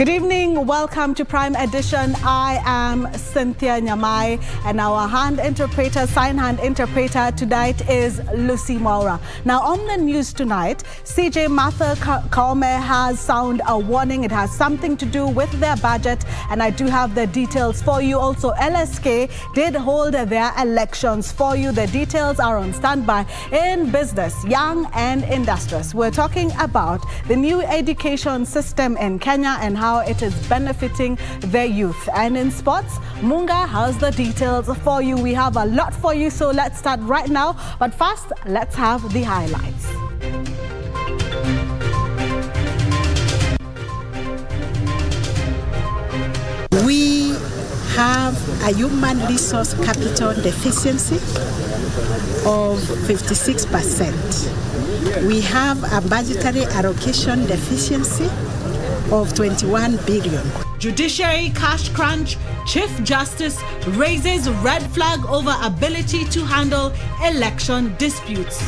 Good evening, welcome to Prime Edition. I am Cynthia Nyamai, and our sign hand interpreter tonight is Lucy Maura. Now on the news tonight, CJ Martha Kaume has sounded a warning. It has something to do with their budget, and I do have the details for you. Also, LSK did hold their elections for you. The details are on standby. In business, young and industrious, we're talking about the new education system in Kenya and how it is benefiting the youth. And in sports, Munga has the details for you. We have a lot for you, so let's start right now. But first, let's have the highlights. We have a human resource capital deficiency of 56%. We have a budgetary allocation deficiency of 21 billion. Judiciary cash crunch. Chief Justice raises red flag over ability to handle election disputes.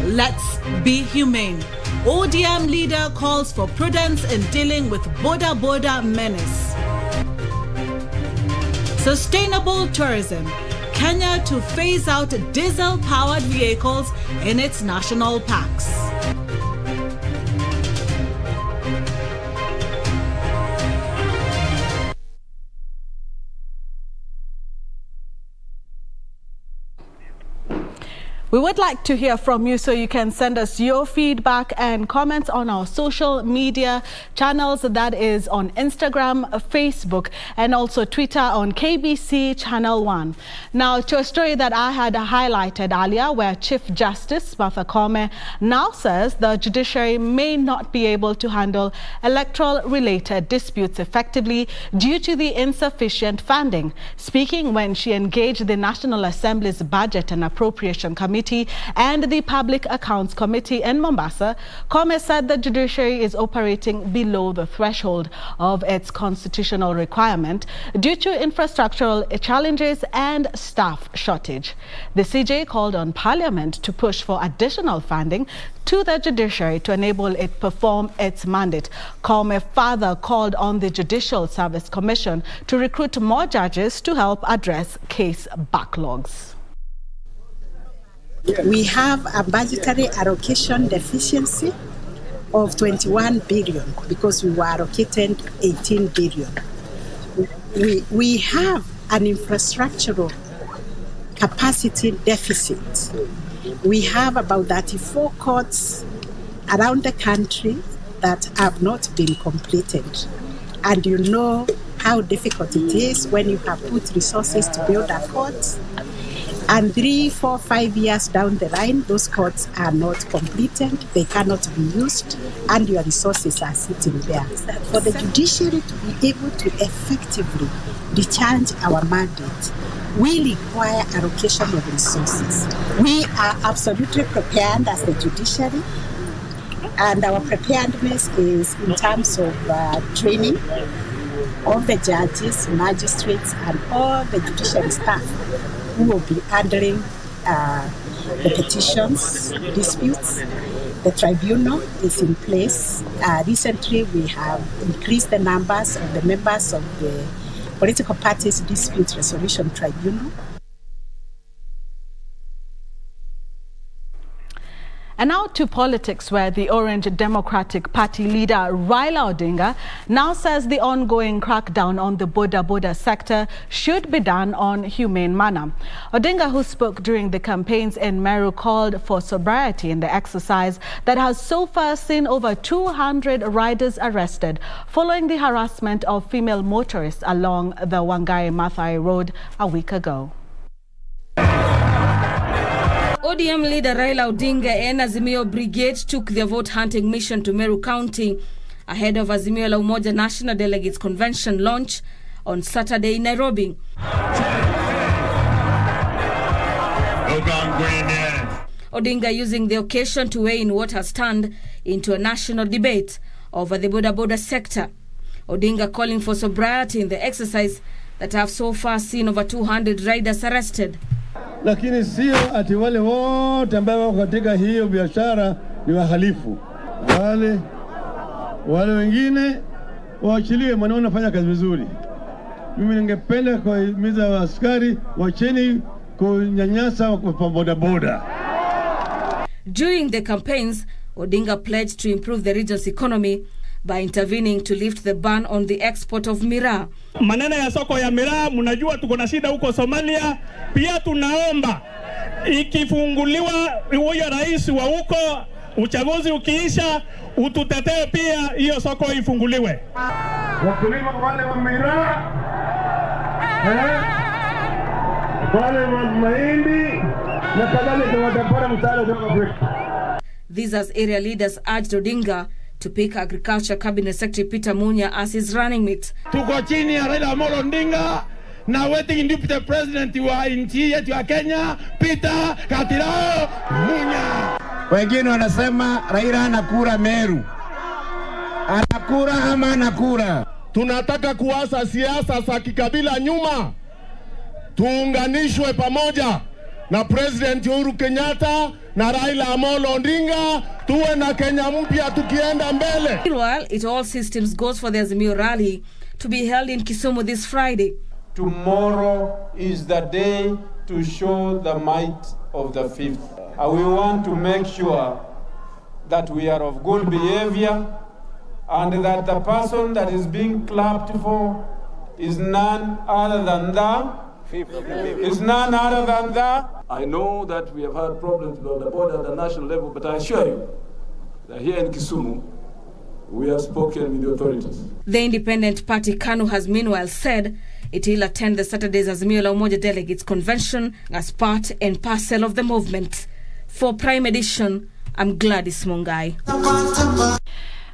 Let's be humane. ODM leader calls for prudence in dealing with border menace. Sustainable tourism. Kenya to phase out diesel-powered vehicles in its national parks. We would like to hear from you, so you can send us your feedback and comments on our social media channels. That is on Instagram, Facebook, and also Twitter on KBC Channel 1. Now, to a story that I had highlighted earlier, where Chief Justice Martha Kaume now says the judiciary may not be able to handle electoral-related disputes effectively due to the insufficient funding. Speaking when she engaged the National Assembly's Budget and Appropriation Committee and the Public Accounts Committee in Mombasa, Kaume said the judiciary is operating below the threshold of its constitutional requirement due to infrastructural challenges and staff shortage. The CJ called on Parliament to push for additional funding to the judiciary to enable it perform its mandate. Kaume further called on the Judicial Service Commission to recruit more judges to help address case backlogs. We have a budgetary allocation deficiency of 21 billion because we were allocated 18 billion. We have an infrastructural capacity deficit. We have about 34 courts around the country that have not been completed. And you know how difficult it is when you have put resources to build a court. And 3, 4, 5 years down the line, those courts are not completed, they cannot be used, and your resources are sitting there. For the judiciary to be able to effectively discharge our mandate, we require allocation of resources. We are absolutely prepared as the judiciary, and our preparedness is in terms of training of the judges, magistrates, and all the judiciary staff who will be handling the petitions, disputes. The tribunal is in place. Recently, we have increased the numbers of the members of the Political Parties Dispute Resolution Tribunal. And now to politics, where the Orange Democratic Party leader Raila Odinga now says the ongoing crackdown on the border sector should be done on humane manner. Odinga, who spoke during the campaigns in Meru, called for sobriety in the exercise that has so far seen over 200 riders arrested following the harassment of female motorists along the Wangari-Maathai Road a week ago. ODM leader Raila Odinga and Azimio Brigade took their vote-hunting mission to Meru County ahead of Azimio La Umoja National Delegates Convention launch on Saturday in Nairobi. Odinga using the occasion to weigh in what has turned into a national debate over the border sector. Odinga calling for sobriety in the exercise that have so far seen over 200 riders arrested. Lakini sio ati wale wote ambao wako katika hiyo biashara ni wahalifu. wale wengine waachiliwe, maana wanafanya kazi vizuri. Mimi ningependa kuhimiza askari wacheni kunyanyasa kwa bodaboda. During the campaigns, Odinga pledged to improve the region's economy by intervening to lift the ban on the export of miraa. Maneno ya soko ya miraa, mnajua tuko na shida huko Somalia. Pia tunaomba ikifunguliwa huyo rais wa huko, uchaguzi ukiisha, ututetee pia hiyo soko ifunguliwe. Wakulima wale wa miraa, wale wa mahindi na kadhalika watapata msaada kutoka kwetu. These as area leaders urged Odinga to pick Agriculture Cabinet Secretary Peter Munya as his running mate. Tuko chini ya Raila Amolo Odinga na waiting deputy president wa nchi yetu ya Kenya, Peter Katirao Munya. Wengine wanasema Raila anakura Meru. Anakura ama anakura? Tunataka kuasa siasa za kikabila nyuma. Tuunganishwe pamoja na President Uhuru Kenyatta na Raila Amolo Odinga, tuwe na Kenya mpya tukienda mbele. Meanwhile, it all systems goes for the Azimio rally to be held in Kisumu this Friday. Tomorrow is the day to show the might of the fifth. We want to make sure that we are of good behavior and that the person that is being clapped for is none other than I know that we have had problems on the border at the national level, but I assure you that here in Kisumu, we have spoken with the authorities. The Independent Party KANU has meanwhile said it will attend the Saturday's Azimio la Umoja Delegates Convention as part and parcel of the movement. For Prime Edition, I'm Gladys Mungai.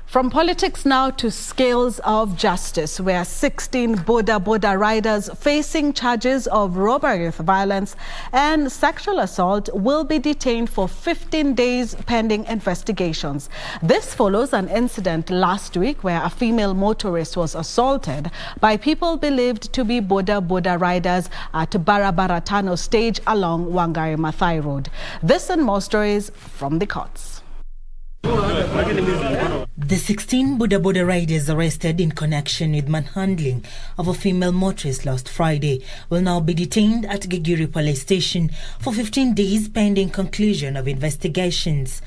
From politics now to scales of justice, where 16 boda riders facing charges of robbery with violence and sexual assault will be detained for 15 days pending investigations. This follows an incident last week where a female motorist was assaulted by people believed to be boda riders at Barabaratano stage along Wangari Maathai Road. This and more stories from the courts. The 16 boda riders arrested in connection with manhandling of a female motorist last Friday will now be detained at Gigiri Police Station for 15 days pending conclusion of investigations.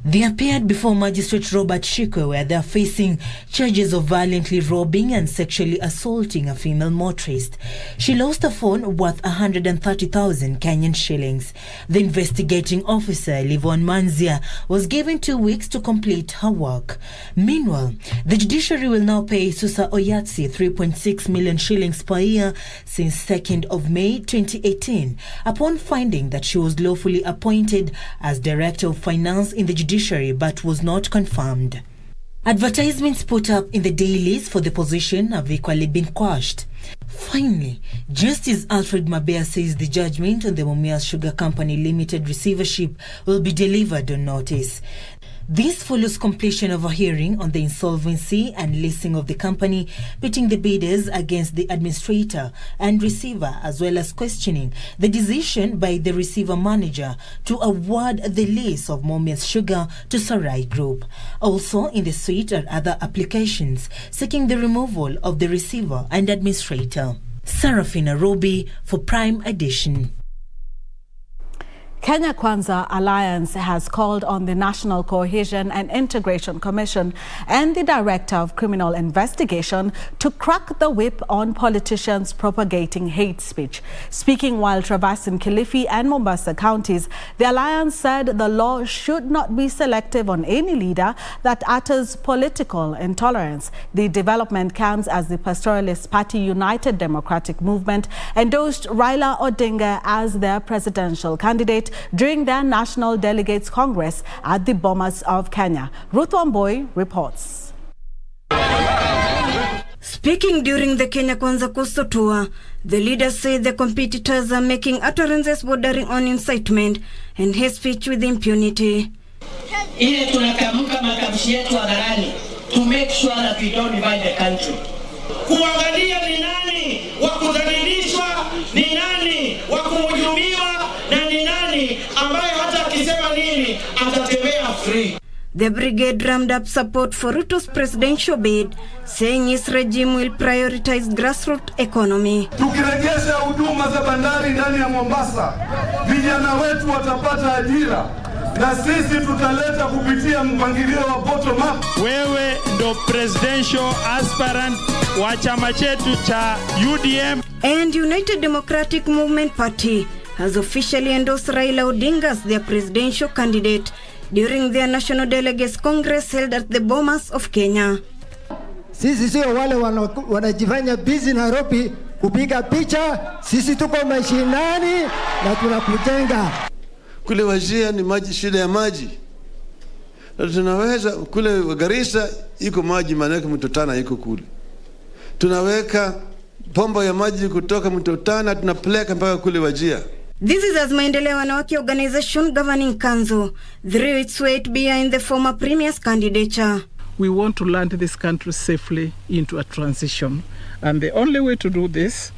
They appeared before Magistrate Robert Shiko, where they are facing charges of violently robbing and sexually assaulting a female motorist. She lost a phone worth 130,000 Kenyan shillings. The investigating officer, Livon Manzia, was given 2 weeks to complete her work. Meanwhile, the judiciary will now pay Susa Oyatsi 3.6 million shillings per year since 2nd of May 2018, upon finding that she was lawfully appointed as Director of Finance in the Judiciary but was not confirmed. Advertisements put up in the dailies for the position have equally been quashed. Finally, Justice Alfred Mabea says the judgment on the Mumias Sugar Company Limited receivership will be delivered on notice. This follows completion of a hearing on the insolvency and listing of the company, pitting the bidders against the administrator and receiver, as well as questioning the decision by the receiver manager to award the lease of Mumias Sugar to Sarai Group. Also in the suite are other applications seeking the removal of the receiver and administrator. Serafina Robi for Prime Edition. Kenya Kwanza Alliance has called on the National Cohesion and Integration Commission and the Director of Criminal Investigation to crack the whip on politicians propagating hate speech. Speaking while traversing Kilifi and Mombasa counties, the Alliance said the law should not be selective on any leader that utters political intolerance. The development comes as the Pastoralist Party United Democratic Movement endorsed Raila Odinga as their presidential candidate during their National Delegates Congress at the Bomas of Kenya. Ruth Wamboi reports. Speaking during the Kenya Kwanza Coastal Tour, the leaders say the competitors are making utterances bordering on incitement and hate speech with impunity. Ile tunatamka matamshi yetu hadharani to make sure that we don't divide the country. Kuangalia ni nani wa kudhalilishwa, ni nani wa kuhujumiwa, na ni nani ambaye hata akisema nini atatembea free. The brigade rammed up support for Ruto's presidential bid, saying his regime will prioritize grassroots economy. Tukirejesha huduma za bandari ndani ya Mombasa, vijana wetu watapata ajira na sisi tutaleta kupitia mpangilio wa bottom up. Wewe ndo presidential aspirant wa chama chetu cha UDM. And United Democratic Movement Party has officially endorsed Raila Odinga as their presidential candidate during their National Delegates Congress held at the Bomas of Kenya. Sisi sio wale wanajifanya busy Nairobi kupiga picha, sisi tuko mashinani na tunakujenga. Kule Wajia ni maji, shida ya maji. Na tunaweza kule Garissa iko maji, maana mto Tana iko kule. Tunaweka bomba ya maji kutoka mto Tana tunapeleka mpaka kule Wajia. This is as Maendeleo Wanawake Organization Governing Council threw its weight behind the former Premier's candidature. We want to land this country safely into a transition. And the only way to do this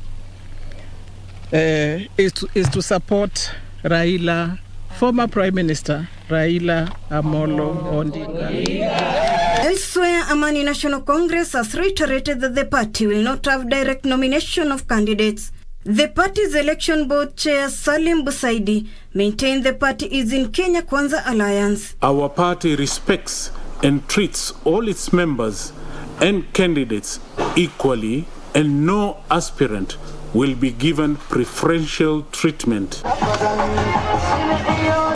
is to support Raila, former Prime Minister Raila Amolo Odinga. Elsewhere, Amani National Congress has reiterated that the party will not have direct nomination of candidates. The party's election board chair Salim Busaidi maintained the party is in Kenya Kwanza Alliance. Our party respects and treats all its members and candidates equally, and no aspirant will be given preferential treatment.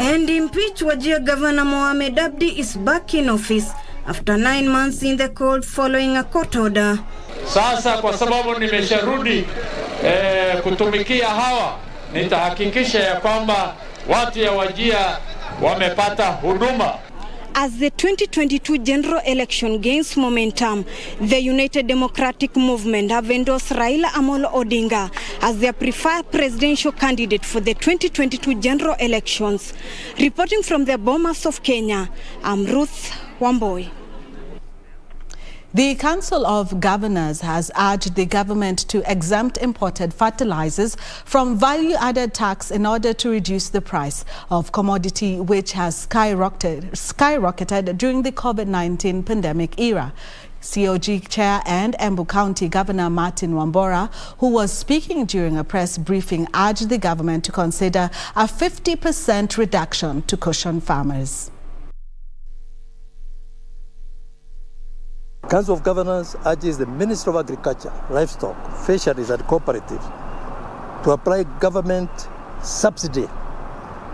And impeached Wajir Governor Mohamed Abdi is back in office after 9 months in the cold following a court order. Sasa kwa sababu nimesharudi kutumikia hawa, nitahakikisha ya kwamba watu ya Wajir wamepata huduma. As the 2022 general election gains momentum, the United Democratic Movement have endorsed Raila Amolo Odinga as their preferred presidential candidate for the 2022 general elections. Reporting from the Bomas of Kenya, I'm Ruth Wamboi. The Council of Governors has urged the government to exempt imported fertilizers from value-added tax in order to reduce the price of commodity, which has skyrocketed during the COVID-19 pandemic era. COG Chair and Embu County Governor Martin Wambora, who was speaking during a press briefing, urged the government to consider a 50% reduction to cushion farmers. Council of Governors urges the Minister of Agriculture, Livestock, Fisheries and Cooperative to apply government subsidy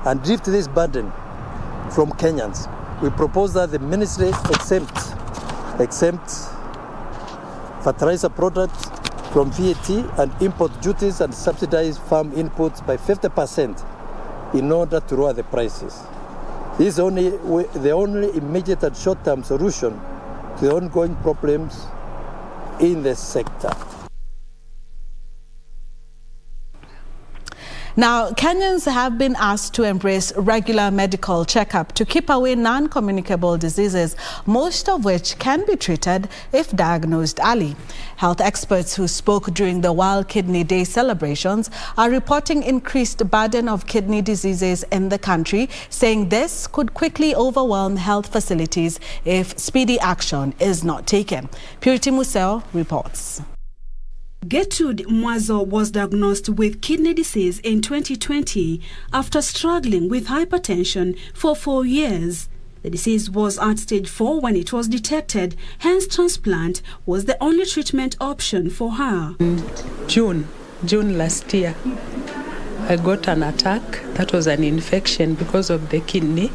and drift this burden from Kenyans. We propose that the ministry exempt fertilizer products from VAT and import duties and subsidize farm inputs by 50% in order to lower the prices. This is the only immediate and short-term solution to the ongoing problems in the sector. Now, Kenyans have been asked to embrace regular medical checkup to keep away non-communicable diseases, most of which can be treated if diagnosed early. Health experts who spoke during the World Kidney Day celebrations are reporting increased burden of kidney diseases in the country, saying this could quickly overwhelm health facilities if speedy action is not taken. Purity Museo reports. Gertrude Mwazo was diagnosed with kidney disease in 2020 after struggling with hypertension for 4 years. The disease was at stage 4 when it was detected, hence transplant was the only treatment option for her. In June last year, I got an attack. That was an infection because of the kidney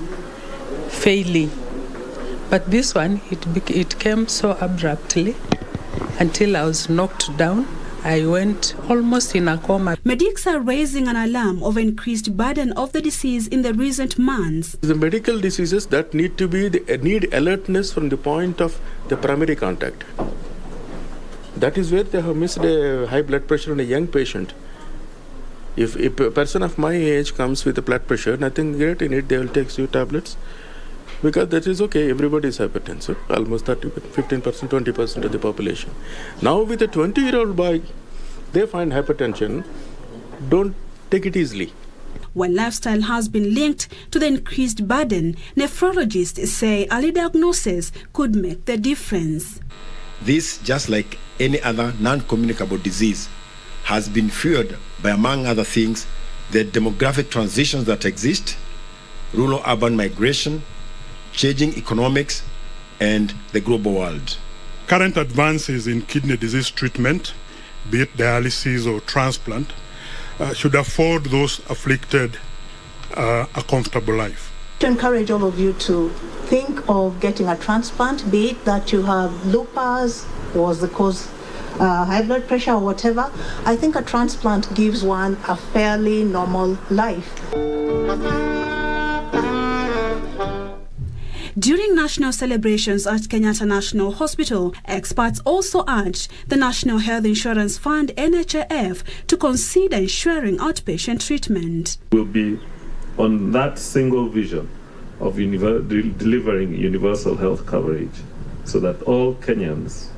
failing. But this one, it came so abruptly until I was knocked down. I went almost in a coma. Medics are raising an alarm of increased burden of the disease in the recent months. The medical diseases that need alertness from the point of the primary contact. That is where they have missed a high blood pressure in a young patient. If a person of my age comes with a blood pressure, nothing great in it, they will take few tablets. Because that is okay, everybody is hypertensive, almost 30, 15%, 20% of the population. Now with a 20-year-old boy, they find hypertension, don't take it easily. While lifestyle has been linked to the increased burden, nephrologists say early diagnosis could make the difference. This, just like any other non-communicable disease, has been fueled by, among other things, the demographic transitions that exist, rural-urban migration, changing economics, and the global world. Current advances in kidney disease treatment, be it dialysis or transplant, should afford those afflicted a comfortable life. To encourage all of you to think of getting a transplant, be it that you have lupus, was the cause high blood pressure or whatever. I think a transplant gives one a fairly normal life. During national celebrations at Kenyatta National Hospital, experts also urged the National Health Insurance Fund (NHIF) to consider ensuring outpatient treatment. We'll be on that single vision of delivering universal health coverage so that all Kenyans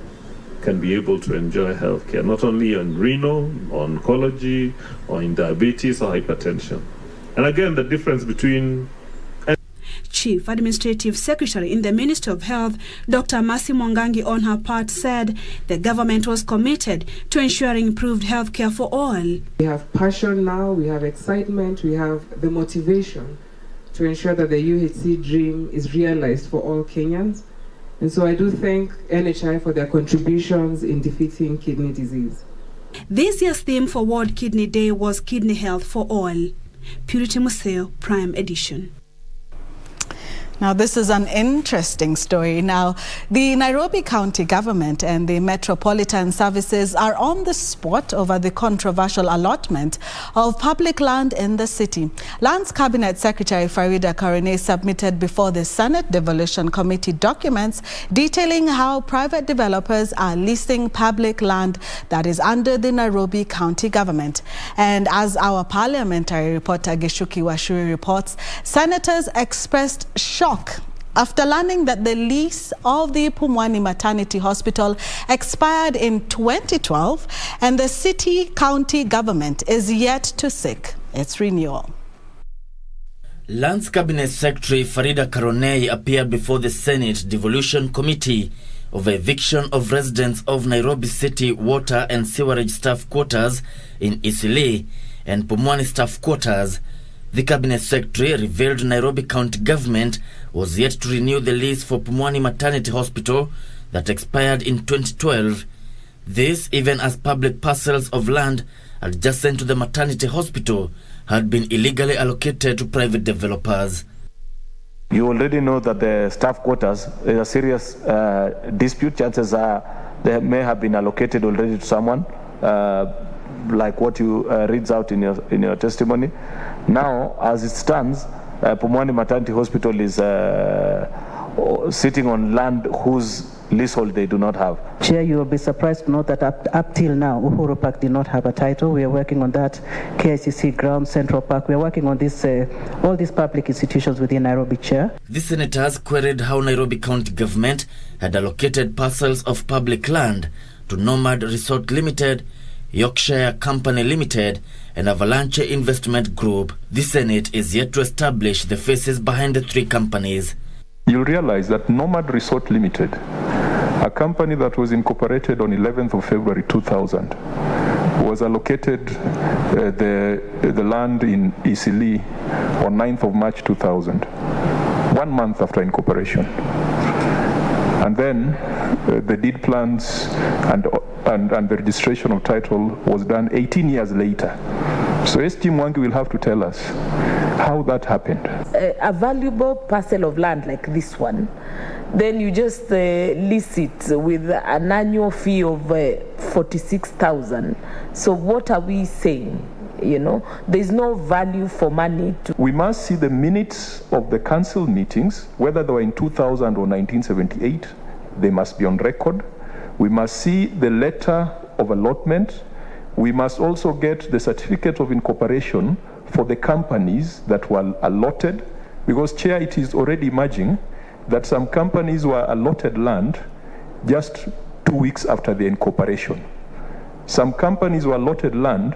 can be able to enjoy health care, not only on renal, on oncology, or in diabetes or hypertension. And again, the difference between Chief Administrative Secretary in the Ministry of Health, Dr. Mercy Mwangangi, on her part, said the government was committed to ensuring improved health care for all. We have passion now, we have excitement, we have the motivation to ensure that the UHC dream is realized for all Kenyans. And so I do thank NHI for their contributions in defeating kidney disease. This year's theme for World Kidney Day was Kidney Health for All. Purity Museo, Prime Edition. Now, this is an interesting story. Now, the Nairobi County Government and the Metropolitan Services are on the spot over the controversial allotment of public land in the city. Lands Cabinet Secretary Farida Karone submitted before the Senate Devolution Committee documents detailing how private developers are leasing public land that is under the Nairobi County Government. And as our parliamentary reporter Geshuki Washuri reports, senators expressed shock after learning that the lease of the Pumwani Maternity Hospital expired in 2012 and the city-county government is yet to seek its renewal. Lands Cabinet Secretary Farida Karone appeared before the Senate Devolution Committee over eviction of residents of Nairobi City Water and Sewerage Staff Quarters in Eastleigh and Pumwani Staff Quarters. The Cabinet Secretary revealed Nairobi County Government was yet to renew the lease for Pumwani Maternity Hospital that expired in 2012. This even as public parcels of land adjacent to the maternity hospital had been illegally allocated to private developers. You already know that the staff quarters is a serious dispute. Chances are they may have been allocated already to someone, like what you reads out in your testimony. Now, as it stands, Pumwani Maternity Hospital is sitting on land whose leasehold they do not have. Chair, you will be surprised to know that up till now, Uhuru Park did not have a title. We are working on that. KICC ground, Central Park. We are working on this, all these public institutions within Nairobi, Chair. The senators queried how Nairobi County Government had allocated parcels of public land to Nomad Resort Limited, Yorkshire Company Limited, and Avalanche Investment Group. The Senate is yet to establish the faces behind the three companies. You'll realize that Nomad Resort Limited, a company that was incorporated on 11th of February 2000, was allocated the land in Eastleigh on 9th of March 2000, 1 month after incorporation. And then the deed plans and the registration of title was done 18 years later. So SG Mwangi will have to tell us how that happened. A valuable parcel of land like this one, then you just lease it with an annual fee of 46,000. So what are we saying? You know, there's no value for money. We must see the minutes of the council meetings, whether they were in 2000 or 1978. They must be on record. We must see the letter of allotment. We must also get the certificate of incorporation for the companies that were allotted, because, Chair, it is already emerging that some companies were allotted land just 2 weeks after the incorporation. Some companies were allotted land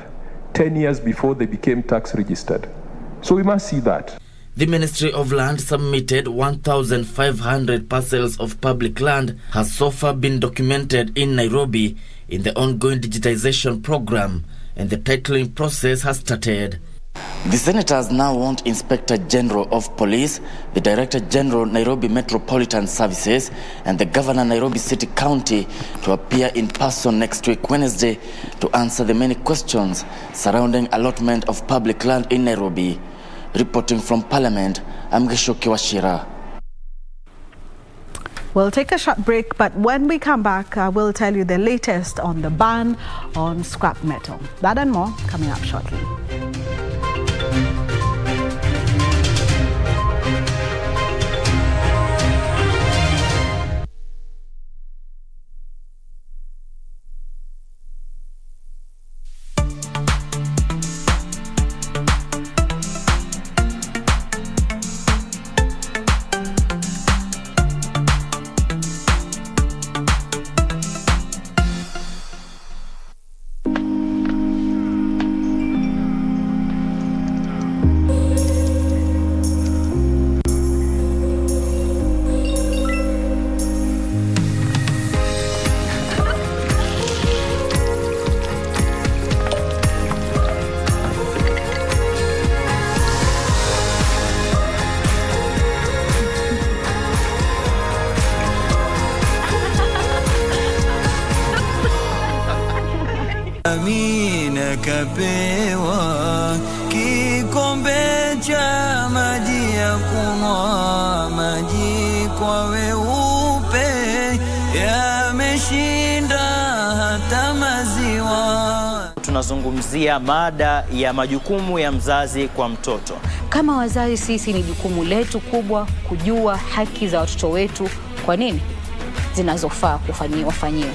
10 years before they became tax registered. So we must see that. The Ministry of Land submitted 1,500 parcels of public land has so far been documented in Nairobi in the ongoing digitization program, and the titling process has started. The senators now want Inspector General of Police, the Director General Nairobi Metropolitan Services, and the Governor Nairobi City County to appear in person next week Wednesday to answer the many questions surrounding allotment of public land in Nairobi. Reporting from Parliament, I'm Geshoki Washira. We'll take a short break, but when we come back, we'll tell you the latest on the ban on scrap metal. That and more coming up shortly. Amina kapewa kikombe cha maji ya kunywa, maji kwa weupe yameshinda hata maziwa. Tunazungumzia mada ya majukumu ya mzazi kwa mtoto. Kama wazazi sisi ni jukumu letu kubwa kujua haki za watoto wetu, kwa nini zinazofaa wafanyiwe.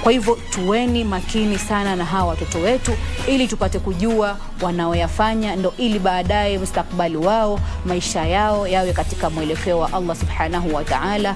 Kwa hivyo tuweni makini sana na hawa watoto wetu ili tupate kujua wanaoyafanya, ndo ili baadaye mustakabali wao, maisha yao yawe katika mwelekeo wa Allah subhanahu wa ta'ala.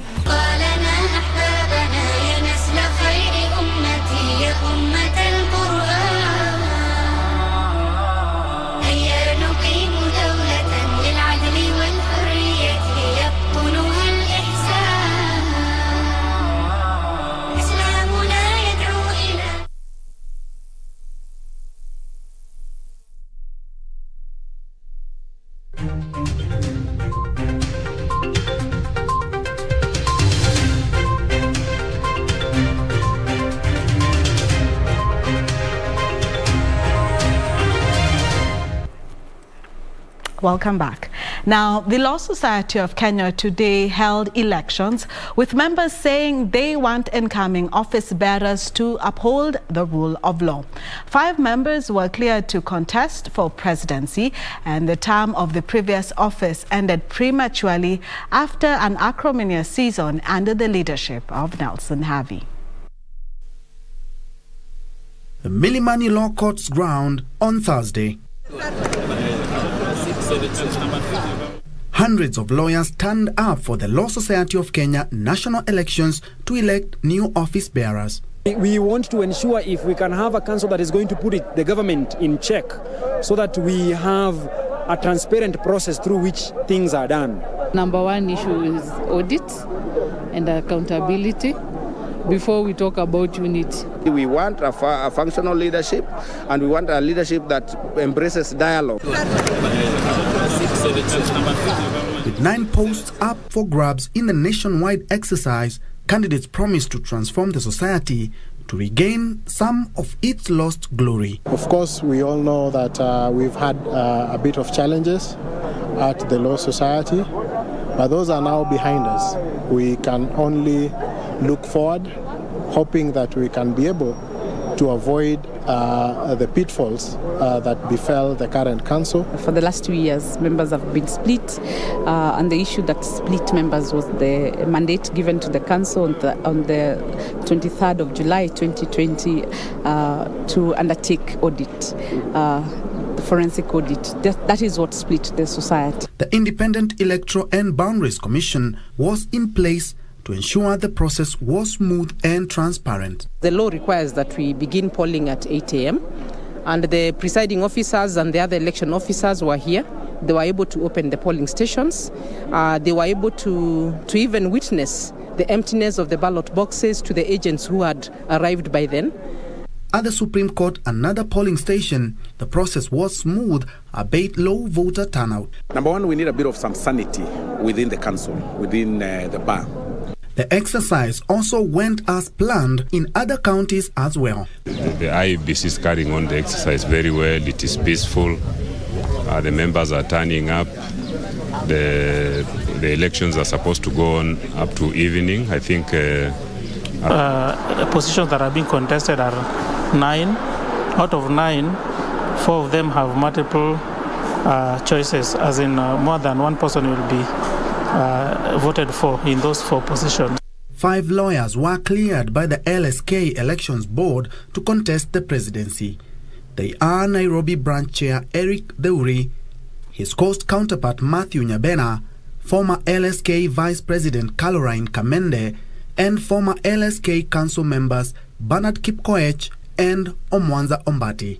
Welcome back. Now, the Law Society of Kenya today held elections with members saying they want incoming office bearers to uphold the rule of law. 5 members were cleared to contest for presidency, and the term of the previous office ended prematurely after an acrimonious season under the leadership of Nelson Havi. The Milimani Law Court's ground on Thursday. Hundreds of lawyers turned up for the Law Society of Kenya national elections to elect new office bearers. We want to ensure if we can have a council that is going to put the government in check so that we have a transparent process through which things are done. Number one issue is audit and accountability before we talk about unity. We want a functional leadership, and we want a leadership that embraces dialogue. With 9 posts up for grabs in the nationwide exercise, candidates promise to transform the society to regain some of its lost glory. Of course, we all know that we've had a bit of challenges at the Law Society, but those are now behind us. We can only look forward, hoping that we can be able to avoid the pitfalls that befell the current council. For the last 2 years, members have been split, and the issue that split members was the mandate given to the council on the 23rd of July 2020 to undertake audit, the forensic audit. That is what split the society. The Independent Electoral and Boundaries Commission was in place to ensure the process was smooth and transparent. The law requires that we begin polling at 8 a.m. and the presiding officers and the other election officers were here They were able to open the polling stations. They were able to even witness the emptiness of the ballot boxes to the agents who had arrived by then. At the Supreme Court, another polling station, the process was smooth, albeit low voter turnout. Number one, we need a bit of some sanity within the council, within the bar. The exercise also went as planned in other counties as well. The IEBC is carrying on the exercise very well. It is peaceful. The members are turning up. The elections are supposed to go on up to evening. I think the positions that are being contested are 9. Out of 9, 4 of them have multiple choices, as in more than one person will be voted for in those 4 positions. 5 lawyers were cleared by the LSK Elections Board to contest the presidency. They are Nairobi Branch Chair Eric Deuri, his coast counterpart Matthew Nyabena, former LSK Vice President Caroline Kamende, and former LSK Council members Bernard Kipkoech and Omwanza Ombati.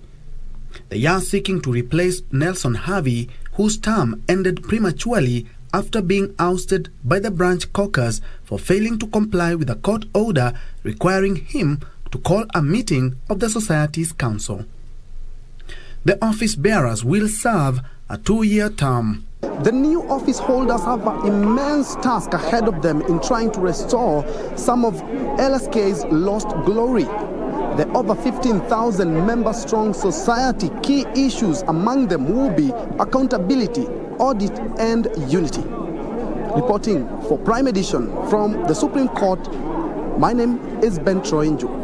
They are seeking to replace Nelson Harvey, whose term ended prematurely after being ousted by the branch caucus for failing to comply with a court order requiring him to call a meeting of the Society's council. The office bearers will serve a 2-year term. The new office holders have an immense task ahead of them in trying to restore some of LSK's lost glory. The over 15,000 member-strong society, key issues among them will be accountability, audit and unity. Reporting for Prime Edition from the Supreme Court, my name is Ben Troinju.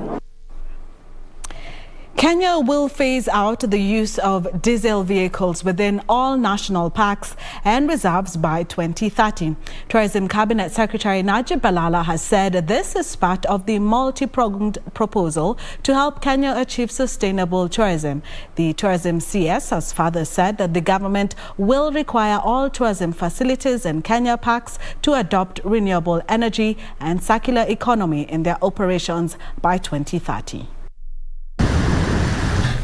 Kenya will phase out the use of diesel vehicles within all national parks and reserves by 2030. Tourism Cabinet Secretary Najib Balala has said this is part of the multi-pronged proposal to help Kenya achieve sustainable tourism. The Tourism CS has further said that the government will require all tourism facilities in Kenya parks to adopt renewable energy and circular economy in their operations by 2030.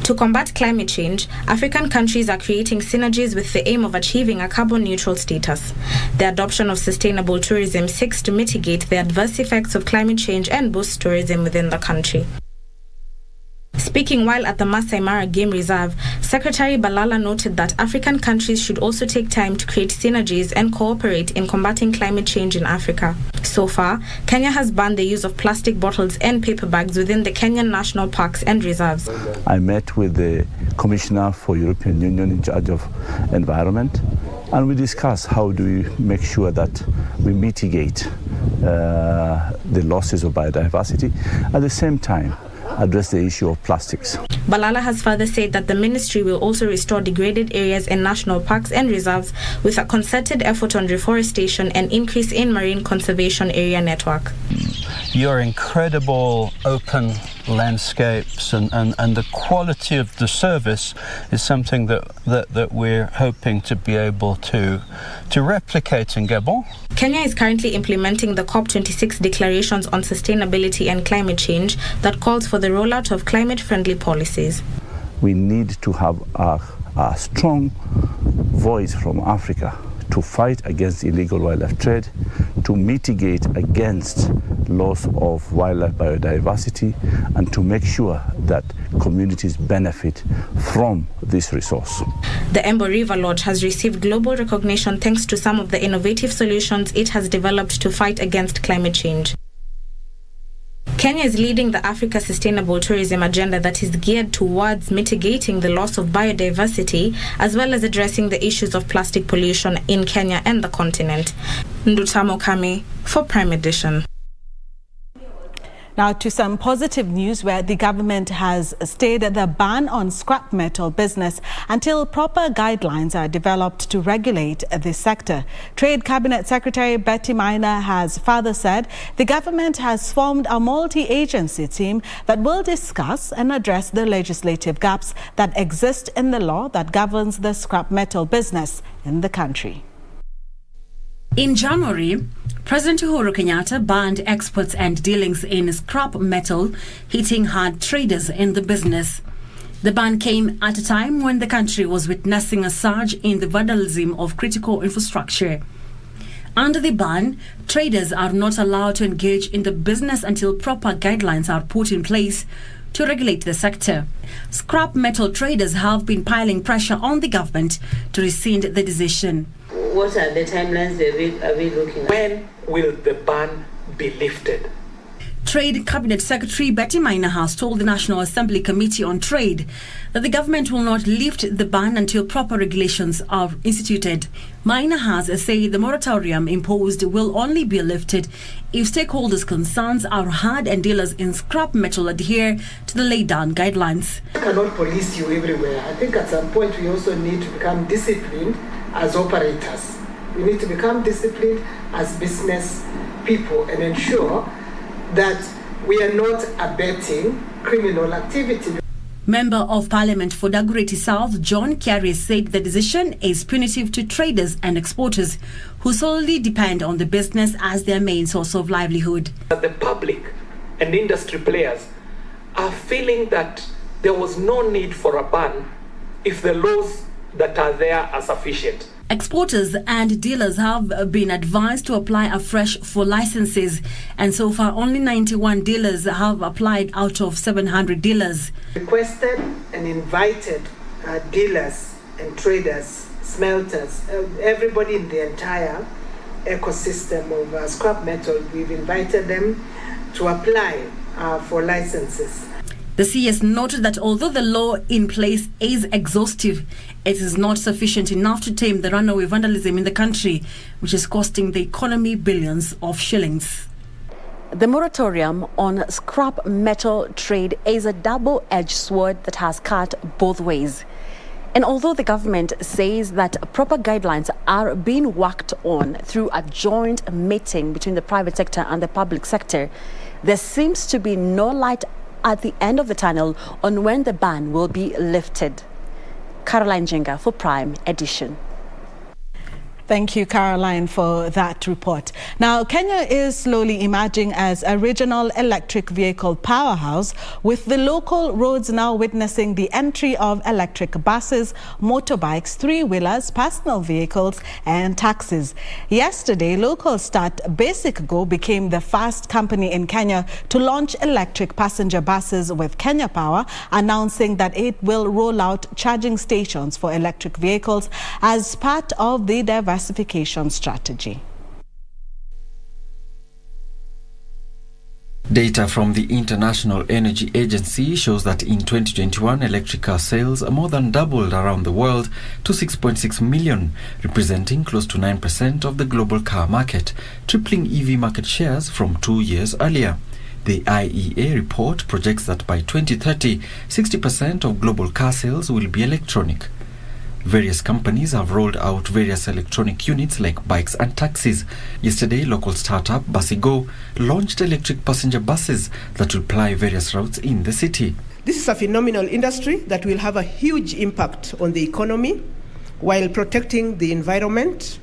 To combat climate change, African countries are creating synergies with the aim of achieving a carbon neutral status. The adoption of sustainable tourism seeks to mitigate the adverse effects of climate change and boost tourism within the country. Speaking while at the Masai Mara Game Reserve, Secretary Balala noted that African countries should also take time to create synergies and cooperate in combating climate change in Africa. So far, Kenya has banned the use of plastic bottles and paper bags within the Kenyan national parks and reserves. I met with the Commissioner for European Union in charge of environment, and we discussed how do we make sure that we mitigate the losses of biodiversity, at the same time address the issue of plastics. Balala has further said that the ministry will also restore degraded areas in national parks and reserves with a concerted effort on reforestation and increase in marine conservation area network. Your incredible open landscapes and the quality of the service is something that we're hoping to be able to replicate in Gabon. Kenya is currently implementing the COP26 declarations on sustainability and climate change that calls for the rollout of climate-friendly policies. We need to have a strong voice from Africa to fight against illegal wildlife trade, to mitigate against loss of wildlife biodiversity, and to make sure that communities benefit from this resource. The Embo River Lodge has received global recognition thanks to some of the innovative solutions it has developed to fight against climate change. Kenya is leading the Africa Sustainable Tourism agenda that is geared towards mitigating the loss of biodiversity as well as addressing the issues of plastic pollution in Kenya and the continent. Ndutamo Kame for Prime Edition. Now to some positive news where the government has stayed the ban on scrap metal business until proper guidelines are developed to regulate this sector. Trade Cabinet Secretary Betty Maina has further said the government has formed a multi-agency team that will discuss and address the legislative gaps that exist in the law that governs the scrap metal business in the country. In January, President Uhuru Kenyatta banned exports and dealings in scrap metal, hitting hard traders in the business. The ban came at a time when the country was witnessing a surge in the vandalism of critical infrastructure. Under the ban, traders are not allowed to engage in the business until proper guidelines are put in place to regulate the sector. Scrap metal traders have been piling pressure on the government to rescind the decision. What are the timelines are we looking at? When will the ban be lifted? Trade Cabinet Secretary Betty Maina has told the National Assembly Committee on Trade that the government will not lift the ban until proper regulations are instituted. Maina has said the moratorium imposed will only be lifted if stakeholders' concerns are heard and dealers in scrap metal adhere to the laid down guidelines. I cannot police you everywhere. I think at some point we also need to become disciplined as operators. We need to become disciplined as business people and ensure that we are not abetting criminal activity. Member of Parliament for Dagoretti South, John Kiari, said the decision is punitive to traders and exporters who solely depend on the business as their main source of livelihood. The public and industry players are feeling that there was no need for a ban if the laws that are there are sufficient. Exporters and dealers have been advised to apply afresh for licenses, and so far only 91 dealers have applied out of 700 dealers. Requested and invited dealers and traders, smelters, everybody in the entire ecosystem of scrap metal. We've invited them to apply for licenses. The CS noted that although the law in place is exhaustive, it is not sufficient enough to tame the runaway vandalism in the country, which is costing the economy billions of shillings. The moratorium on scrap metal trade is a double-edged sword that has cut both ways. And although the government says that proper guidelines are being worked on through a joint meeting between the private sector and the public sector, there seems to be no light at the end of the tunnel on when the ban will be lifted. Caroline Jenga for Prime Edition. Thank you, Caroline, for that report. Now, Kenya is slowly emerging as a regional electric vehicle powerhouse, with the local roads now witnessing the entry of electric buses, motorbikes, three-wheelers, personal vehicles and taxis. Yesterday, local start Basic Go became the first company in Kenya to launch electric passenger buses with Kenya Power, announcing that it will roll out charging stations for electric vehicles as part of the diversification strategy. Data from the International Energy Agency shows that in 2021, electric car sales more than doubled around the world to 6.6 million, representing close to 9% of the global car market, tripling EV market shares from 2 years earlier. The IEA report projects that by 2030, 60% of global car sales will be electronic. Various companies have rolled out various electronic units like bikes and taxis. Yesterday, local startup Basigo launched electric passenger buses that will ply various routes in the city. This is a phenomenal industry that will have a huge impact on the economy while protecting the environment,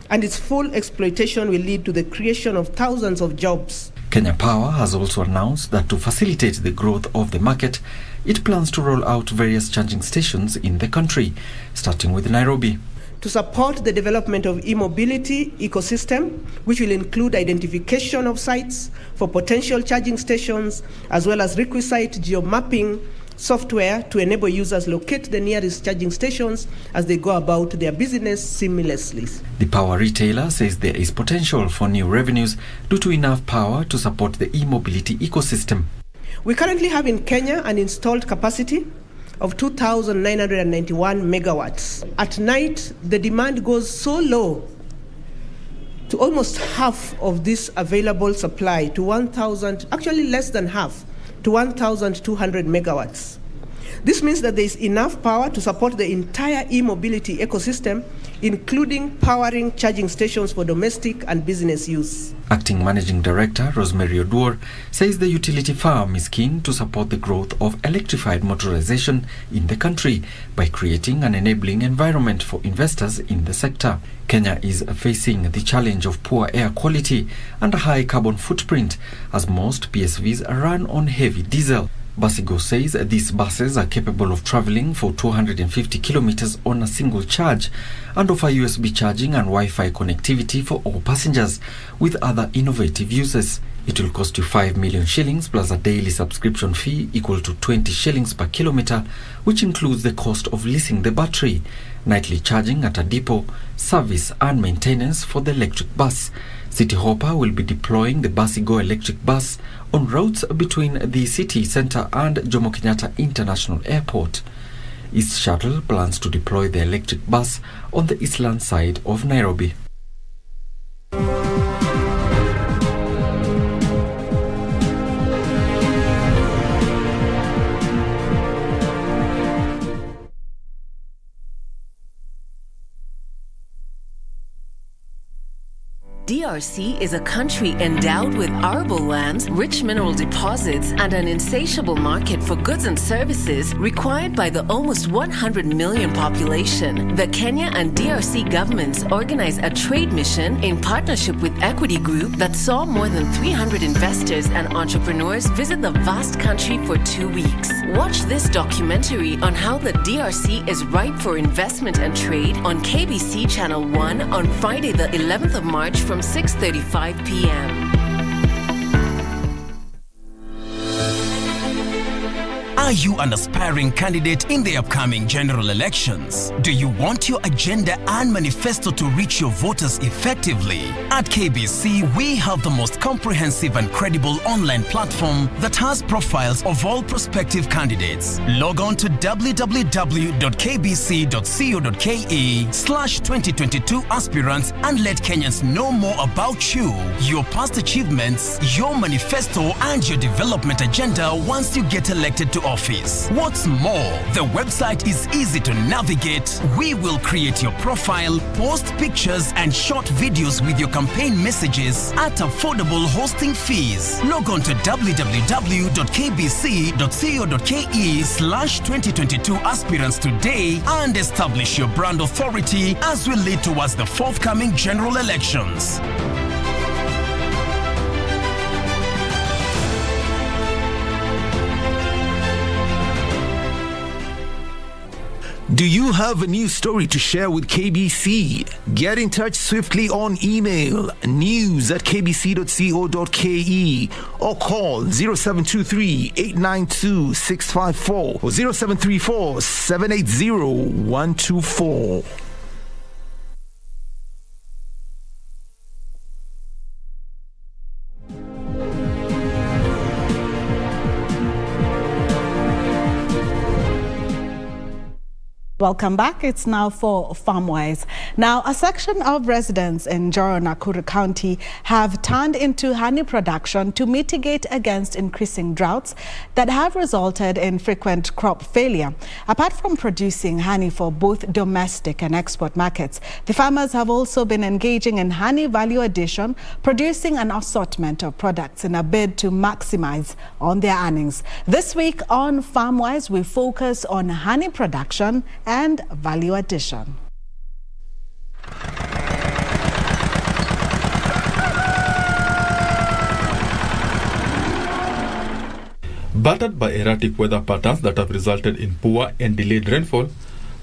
and its full exploitation will lead to the creation of thousands of jobs. Kenya Power has also announced that to facilitate the growth of the market, it plans to roll out various charging stations in the country, starting with Nairobi. To support the development of e-mobility ecosystem, which will include identification of sites for potential charging stations, as well as requisite geomapping software to enable users locate the nearest charging stations as they go about their business seamlessly. The power retailer says there is potential for new revenues due to enough power to support the e-mobility ecosystem. We currently have in Kenya an installed capacity of 2,991 megawatts. At night, the demand goes so low to almost half of this available supply, to 1,000, actually less than half, to 1,200 megawatts. This means that there is enough power to support the entire e-mobility ecosystem, including powering charging stations for domestic and business use. Acting Managing Director Rosemary Oduor says the utility firm is keen to support the growth of electrified motorization in the country by creating an enabling environment for investors in the sector. Kenya is facing the challenge of poor air quality and a high carbon footprint, as most PSVs run on heavy diesel. Basigo says these buses are capable of traveling for 250 kilometers on a single charge and offer USB charging and Wi-Fi connectivity for all passengers with other innovative uses. It will cost you 5 million shillings plus a daily subscription fee equal to 20 shillings per kilometer, which includes the cost of leasing the battery, nightly charging at a depot, service and maintenance for the electric bus. City Hopper will be deploying the Basigo electric bus on routes between the city centre and Jomo Kenyatta International Airport. East Shuttle plans to deploy the electric bus on the Eastland side of Nairobi. DRC is a country endowed with arable lands, rich mineral deposits, and an insatiable market for goods and services required by the almost 100 million population. The Kenya and DRC governments organized a trade mission in partnership with Equity Group that saw more than 300 investors and entrepreneurs visit the vast country for 2 weeks. Watch this documentary on how the DRC is ripe for investment and trade on KBC Channel 1 on Friday the 11th of March from 6:35 p.m. Are you an aspiring candidate in the upcoming general elections? Do you want your agenda and manifesto to reach your voters effectively? At KBC, we have the most comprehensive and credible online platform that has profiles of all prospective candidates. Log on to www.kbc.co.ke/2022 aspirants and let Kenyans know more about you, your past achievements, your manifesto, and your development agenda once you get elected to office. What's more, the website is easy to navigate. We will create your profile, post pictures and short videos with your campaign messages at affordable hosting fees. Log on to www.kbc.co.ke/2022 aspirants today and establish your brand authority as we lead towards the forthcoming general elections. Do you have a news story to share with KBC? Get in touch swiftly on email news@kbc.co.ke or call 0723-892-654 or 0734-780-124. Welcome back. It's now for FarmWise. Now, a section of residents in Joro Nakuru County have turned into honey production to mitigate against increasing droughts that have resulted in frequent crop failure. Apart from producing honey for both domestic and export markets, the farmers have also been engaging in honey value addition, producing an assortment of products in a bid to maximize on their earnings. This week on FarmWise, we focus on honey production and value addition. Battered by erratic weather patterns that have resulted in poor and delayed rainfall,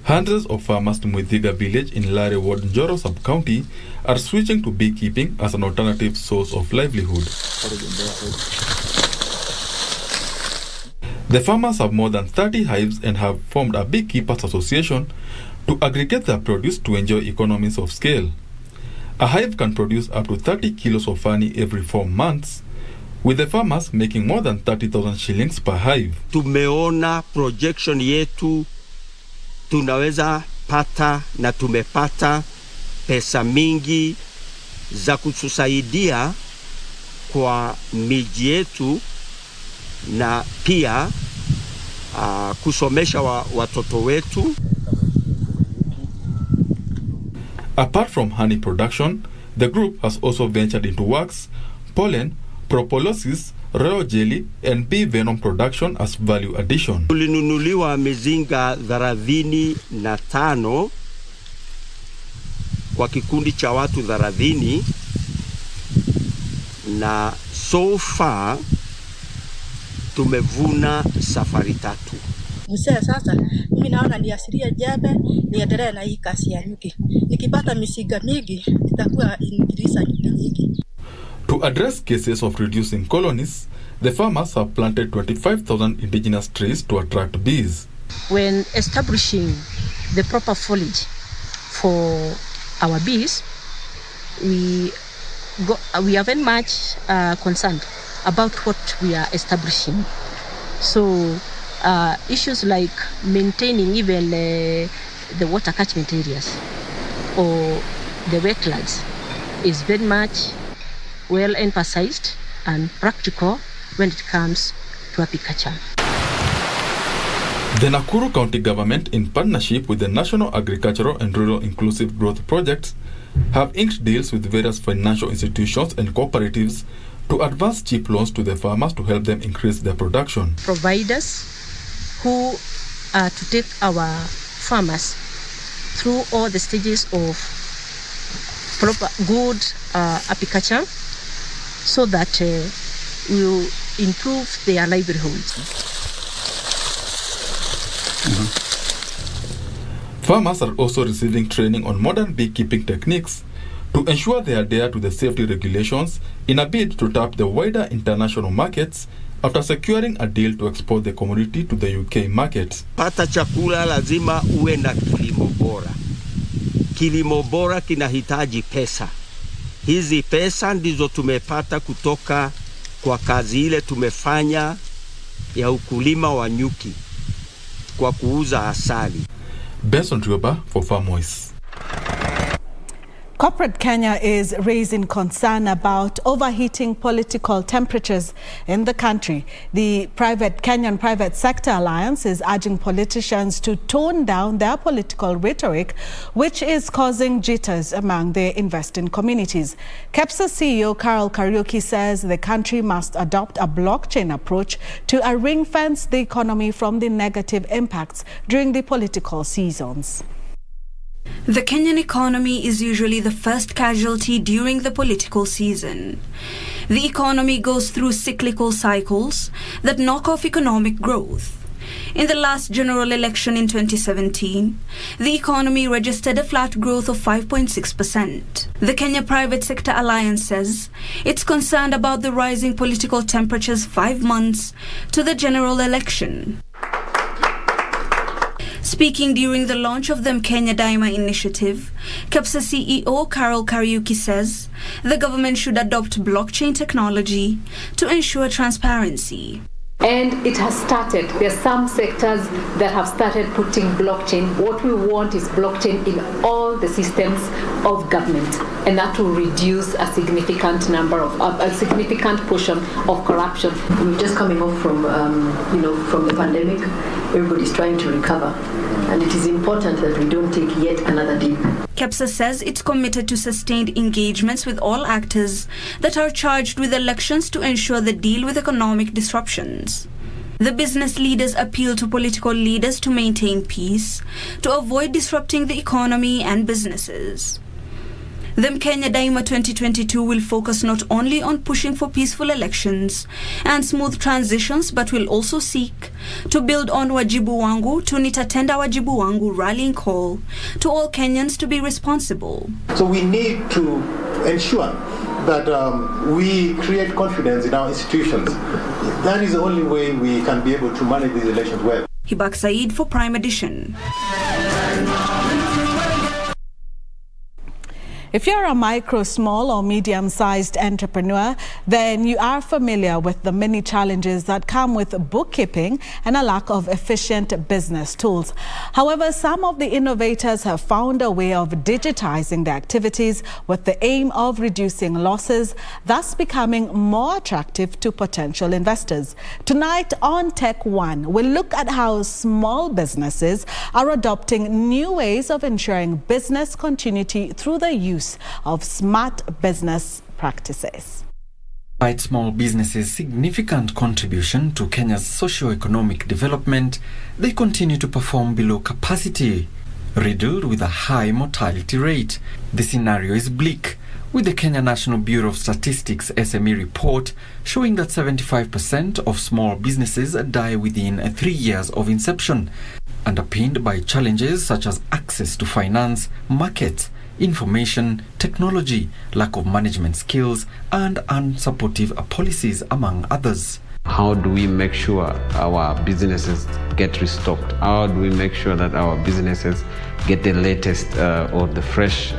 hundreds of farmers to Muithiga village in Lare Ward, Njoro sub-county are switching to beekeeping as an alternative source of livelihood. The farmers have more than 30 hives and have formed a beekeepers association to aggregate their produce to enjoy economies of scale. A hive can produce up to 30 kilos of honey every 4 months, with the farmers making more than 30,000 shillings per hive. Tumeona projection yetu tunaweza pata na tumepata pesa mingi za kutusaidia kwa miji yetu na pia kusomesha watoto wetu. Apart from honey production, the group has also ventured into wax, pollen, propolis, royal jelly and bee venom production as value addition. Tulinunuliwa mizinga 35 kwa kikundi cha watu 30 na so far tumevuna safari 3. Msee sasa mimi naona niasiria jembe niendelee na hii kazi ya nyuki. Nikipata misiga mingi nitakuwa ingirisa nyuki nyingi. To address cases of reducing colonies, the farmers have planted 25,000 indigenous trees to attract bees. When establishing the proper foliage for our bees, we are very much concerned about what we are establishing. So issues like maintaining even the water catchment areas or the wetlands is very much well emphasized and practical when it comes to apiculture. The Nakuru County Government, in partnership with the National Agricultural and Rural Inclusive Growth Project, have inked deals with various financial institutions and cooperatives to advance cheap loans to the farmers to help them increase their production. Providers who are to take our farmers through all the stages of proper good apiculture so that we will improve their livelihoods. Farmers are also receiving training on modern beekeeping techniques to ensure they adhere to the safety regulations in a bid to tap the wider international markets after securing a deal to export the commodity to the UK market. Pata chakula lazima uwe na kilimo bora. Kilimo bora kinahitaji pesa. Hizi pesa ndizo tumepata kutoka kwa kazi ile tumefanya ya ukulima wa nyuki kwa kuuza asali. Benson Rioba for Farm Voice. Corporate Kenya is raising concern about overheating political temperatures in the country. The Kenyan Private Sector Alliance is urging politicians to tone down their political rhetoric, which is causing jitters among their investing communities. KEPSA CEO Carol Kariuki says the country must adopt a blockchain approach to ring-fence the economy from the negative impacts during the political seasons. The Kenyan economy is usually the first casualty during the political season. The economy goes through cyclical cycles that knock off economic growth. In the last general election in 2017, the economy registered a flat growth of 5.6%. The Kenya Private Sector Alliance says it's concerned about the rising political temperatures 5 months to the general election. Speaking during the launch of the Kenya Daima initiative, KEPSA CEO Carol Kariuki says the government should adopt blockchain technology to ensure transparency. And it has started. There are some sectors that have started putting blockchain. What we want is blockchain in all the systems of government, and that will reduce a significant portion of corruption. We're just coming off from the pandemic. Everybody's trying to recover, and it is important that we don't take yet another dip. KEPSA says it's committed to sustained engagements with all actors that are charged with elections to ensure they deal with economic disruptions. The business leaders appeal to political leaders to maintain peace, to avoid disrupting the economy and businesses. The Kenya Daima 2022 will focus not only on pushing for peaceful elections and smooth transitions, but will also seek to build on Wajibu Wangu to Nitatenda Wajibu Wangu rallying call to all Kenyans to be responsible. So we need to ensure that we create confidence in our institutions. That is the only way we can be able to manage these elections well. Hibak Saeed for Prime Edition. If you're a micro, small or medium-sized entrepreneur, then you are familiar with the many challenges that come with bookkeeping and a lack of efficient business tools. However, some of the innovators have found a way of digitizing their activities with the aim of reducing losses, thus becoming more attractive to potential investors. Tonight on Tech One, we'll look at how small businesses are adopting new ways of ensuring business continuity through the use of smart business practices. Despite small businesses' significant contribution to Kenya's socio-economic development, they continue to perform below capacity, riddled with a high mortality rate. The scenario is bleak, with the Kenya National Bureau of Statistics SME report showing that 75% of small businesses die within 3 years of inception, underpinned by challenges such as access to finance, markets, information, technology, lack of management skills, and unsupportive policies, among others. How do we make sure our businesses get restocked? How do we make sure that our businesses get the latest or the fresh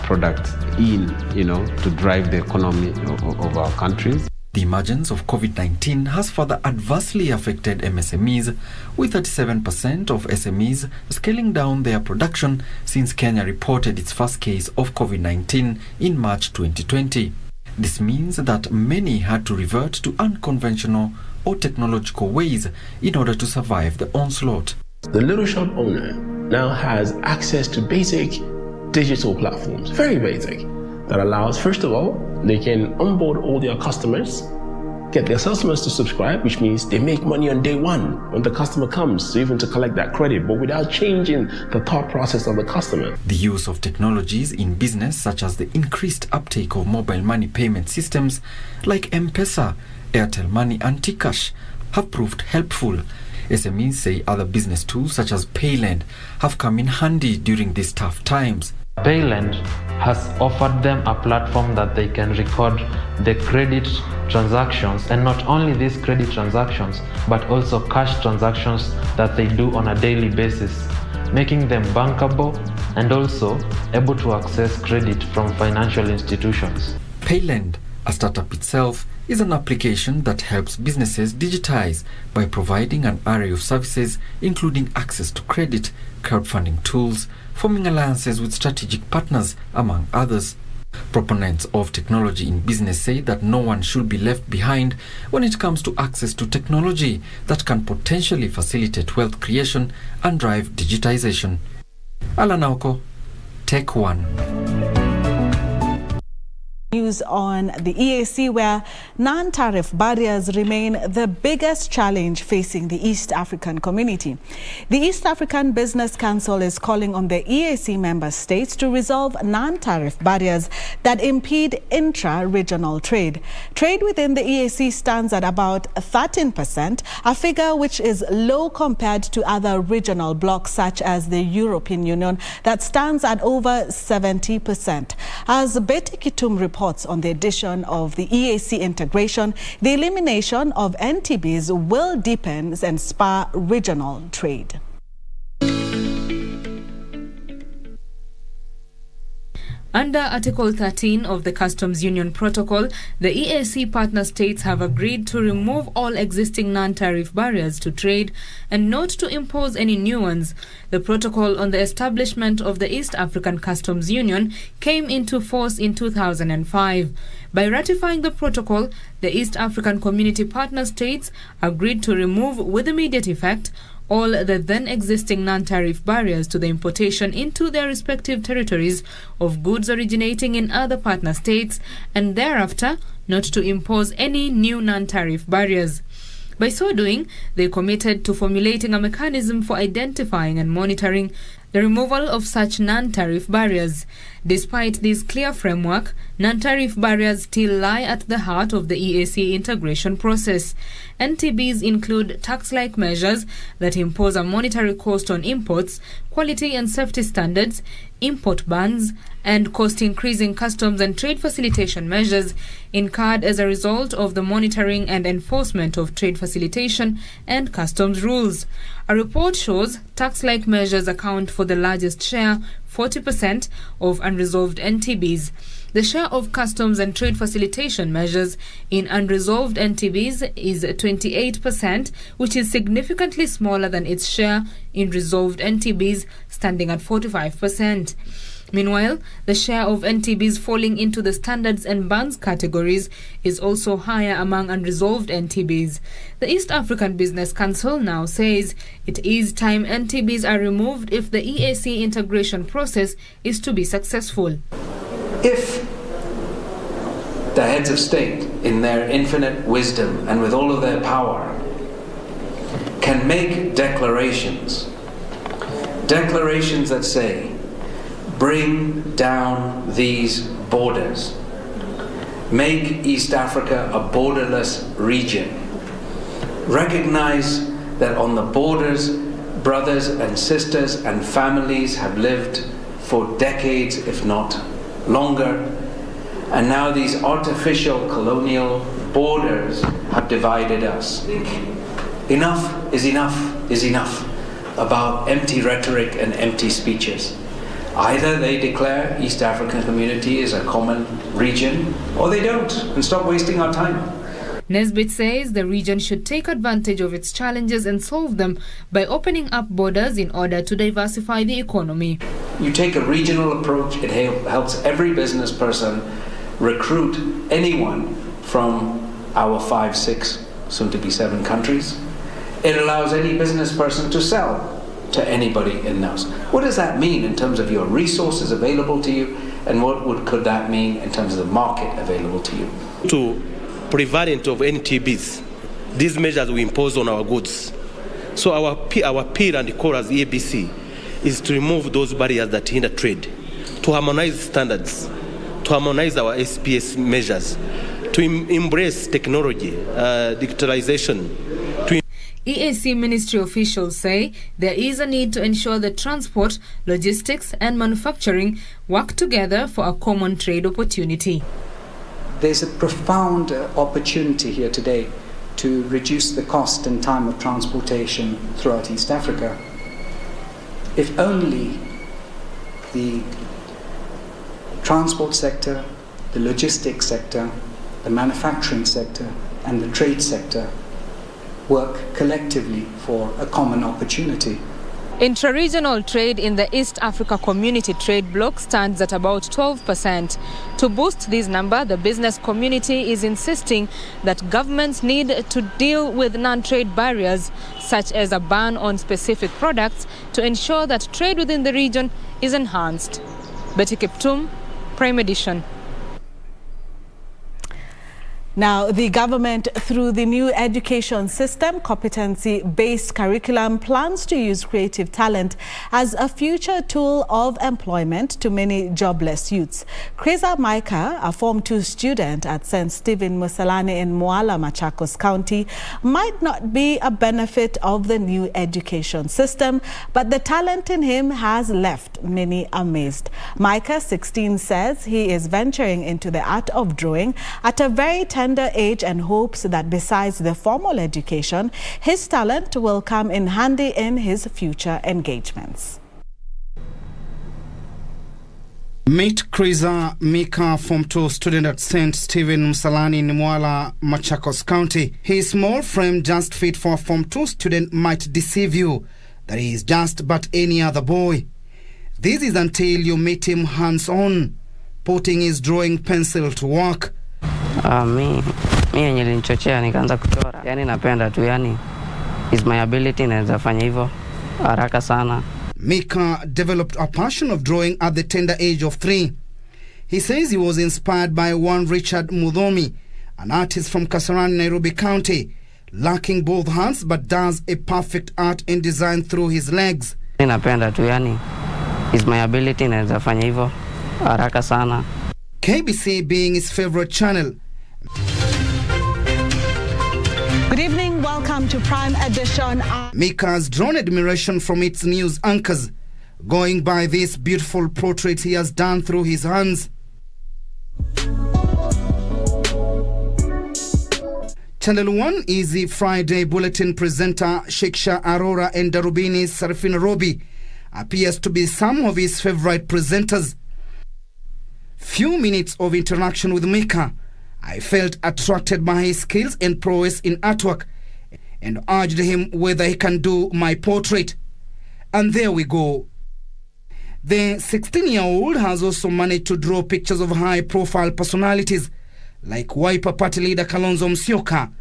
products in, to drive the economy of our countries? The emergence of COVID-19 has further adversely affected MSMEs, with 37% of SMEs scaling down their production since Kenya reported its first case of COVID-19 in March 2020. This means that many had to revert to unconventional or technological ways in order to survive the onslaught. The little shop owner now has access to basic digital platforms, very basic, that allows, first of all, they can onboard all their customers, get their customers to subscribe, which means they make money on day one when the customer comes, even to collect that credit, but without changing the thought process of the customer. The use of technologies in business, such as the increased uptake of mobile money payment systems like M-Pesa, Airtel Money, and T-Cash, have proved helpful. SMEs say other business tools such as Paylend have come in handy during these tough times. Paylend has offered them a platform that they can record the credit transactions, and not only these credit transactions, but also cash transactions that they do on a daily basis, making them bankable and also able to access credit from financial institutions. Paylend, a startup itself, is an application that helps businesses digitize by providing an array of services, including access to credit, crowdfunding tools, forming alliances with strategic partners, among others. Proponents of technology in business say that no one should be left behind when it comes to access to technology that can potentially facilitate wealth creation and drive digitization. Alan Auko, Tech One. News on the EAC, where non-tariff barriers remain the biggest challenge facing the East African community. The East African Business Council is calling on the EAC member states to resolve non-tariff barriers that impede intra-regional trade. Trade within the EAC stands at about 13%, a figure which is low compared to other regional blocs such as the European Union that stands at over 70%. As Betty Kitum reports on the addition of the EAC integration, the elimination of NTBs will deepen and spur regional trade. Under Article 13 of the Customs Union Protocol, the EAC partner states have agreed to remove all existing non-tariff barriers to trade and not to impose any new ones. The protocol on the establishment of the East African Customs Union came into force in 2005. By ratifying the protocol, the East African Community partner states agreed to remove with immediate effect all the then existing non-tariff barriers to the importation into their respective territories of goods originating in other partner states, and thereafter not to impose any new non-tariff barriers. By so doing, they committed to formulating a mechanism for identifying and monitoring the removal of such non-tariff barriers. Despite this clear framework, non-tariff barriers still lie at the heart of the EAC integration process. NTBs include tax-like measures that impose a monetary cost on imports, quality and safety standards, import bans, and cost-increasing customs and trade facilitation measures incurred as a result of the monitoring and enforcement of trade facilitation and customs rules. A report shows tax-like measures account for the largest share, 40%, of unresolved NTBs. The share of customs and trade facilitation measures in unresolved NTBs is 28%, which is significantly smaller than its share in resolved NTBs, standing at 45%. Meanwhile, the share of NTBs falling into the standards and bans categories is also higher among unresolved NTBs. The East African Business Council now says it is time NTBs are removed if the EAC integration process is to be successful. If the heads of state, in their infinite wisdom and with all of their power, can make declarations that say, bring down these borders. Make East Africa a borderless region. Recognize that on the borders, brothers and sisters and families have lived for decades, if not longer. And now these artificial colonial borders have divided us. Enough is enough about empty rhetoric and empty speeches. Either they declare East African Community is a common region, or they don't, and stop wasting our time. Nesbitt says the region should take advantage of its challenges and solve them by opening up borders in order to diversify the economy. You take a regional approach, it helps every business person recruit anyone from our 5, 6, soon to be 7 countries. It allows any business person to sell to anybody in those. What does that mean in terms of your resources available to you, and what could that mean in terms of the market available to you? To prevalent of NTBs, these measures we impose on our goods. So our peer and core as ABC is to remove those barriers that hinder trade, to harmonize standards, to harmonize our SPS measures, to embrace technology, digitalization. EAC ministry officials say there is a need to ensure that transport, logistics and manufacturing work together for a common trade opportunity. There's a profound opportunity here today to reduce the cost and time of transportation throughout East Africa. If only the transport sector, the logistics sector, the manufacturing sector and the trade sector work collectively for a common opportunity. Intra-regional trade in the East Africa Community trade bloc stands at about 12%. To boost this number, the business community is insisting that governments need to deal with non-trade barriers, such as a ban on specific products, to ensure that trade within the region is enhanced. Betty Kiptum, Prime Edition. Now, the government, through the new education system, competency-based curriculum, plans to use creative talent as a future tool of employment to many jobless youths. Kreza Micah, a Form 2 student at St. Stephen Musalani in Mwala, Machakos County, might not be a benefit of the new education system, but the talent in him has left many amazed. Micah, 16, says he is venturing into the art of drawing at a very tender age and hopes that besides the formal education, his talent will come in handy in his future engagements. Meet Kreza Mika, Form 2 student at St. Stephen Musalani in Mwala, Machakos County. His small frame, just fit for a Form 2 student, might deceive you that he is just but any other boy. This is until you meet him hands-on, putting his drawing pencil to work. Mi yenye linichochea nikaanza kuchora. Yani napenda tu, yani is my ability, naweza fanya hivyo haraka sana. Mika developed a passion of drawing at the tender age of 3. He says he was inspired by one Richard Mudhomi, an artist from Kasarani, Nairobi County, lacking both hands but does a perfect art and design through his legs. Napenda tu, yani is my ability, naweza fanya hivyo haraka sana. KBC being his favorite channel. Good evening, welcome to Prime Edition. Mika has drawn admiration from its news anchors, going by these beautiful portraits he has done through his hands. Channel 1 Easy Friday Bulletin presenter Shiksha Arora and Darubini's Sarafina Robi appears to be some of his favorite presenters. Few minutes of interaction with Mika, I felt attracted by his skills and prowess in artwork and urged him whether he can do my portrait. And there we go. The 16-year-old has also managed to draw pictures of high-profile personalities like Wiper Party leader Kalonzo Musyoka,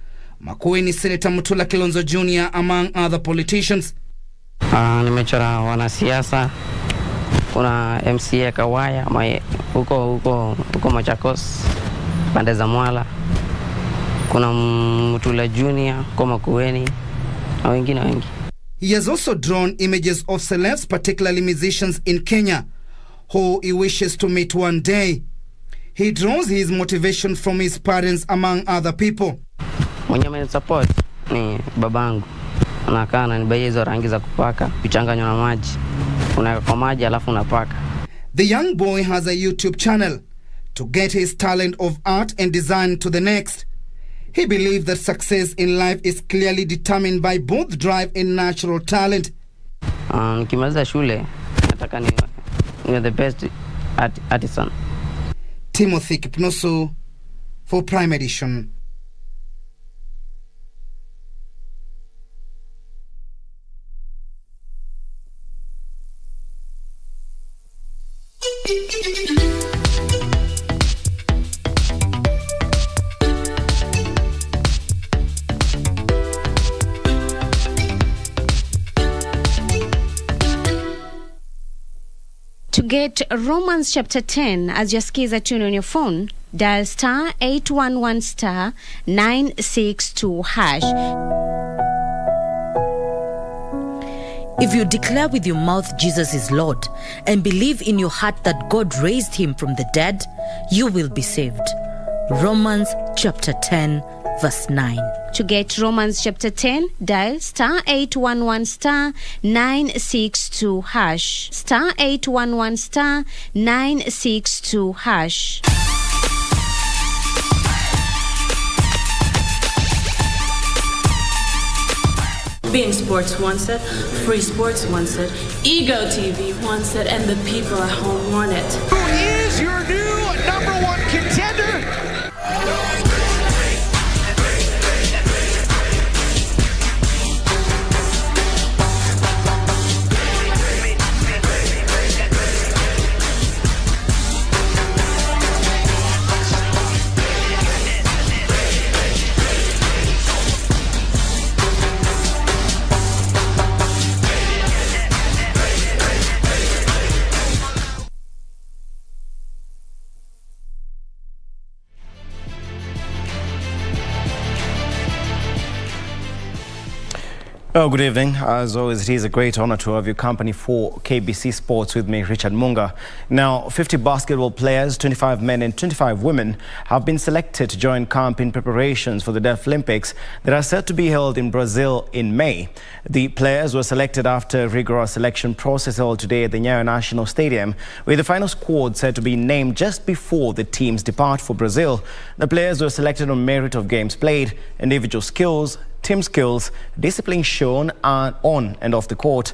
Makueni Senator Mutula Kilonzo Jr., among other politicians. Nimechora wanasiasa. Kuna MCA Kawaya huko Machakos pande za Mwala. Kuna Mutula Junior kama Kueni na wengine wengi. He has also drawn images of celebs, particularly musicians in Kenya, who he wishes to meet one day. He draws his motivation from his parents, among other people. Mwenye amenisupport ni babangu. Anakaa ananibaia hizo rangi za kupaka, kuchanganywa na maji. Unaweka kwa maji alafu unapaka. The young boy has a YouTube channel to get his talent of art and design to the next. He believes that success in life is clearly determined by both drive and natural talent. Nikimaliza shule, nataka niwe the best artisan. Timothy Kipnoso for Prime Edition. To get Romans chapter 10 as your skiza tune on your phone, dial star 811 star 962 hash. If you declare with your mouth Jesus is Lord and believe in your heart that God raised him from the dead, you will be saved. Romans chapter 10 verse 9. To get Romans chapter 10, dial star 811 star 962 hash. Star 811 star 962 hash. Being Sports wants it, Free Sports wants it, Ego TV wants it, and the people at home want it. Who is your new #1 contender? Oh, good evening. As always, it is a great honor to have your company for KBC Sports with me, Richard Munga. Now, 50 basketball players, 25 men and 25 women, have been selected to join camp in preparations for the Deaf Olympics that are set to be held in Brazil in May. The players were selected after a rigorous selection process held today at the Nyamai National Stadium, with the final squad set to be named just before the teams depart for Brazil. The players were selected on merit of games played, individual skills, team skills, discipline shown on and off the court.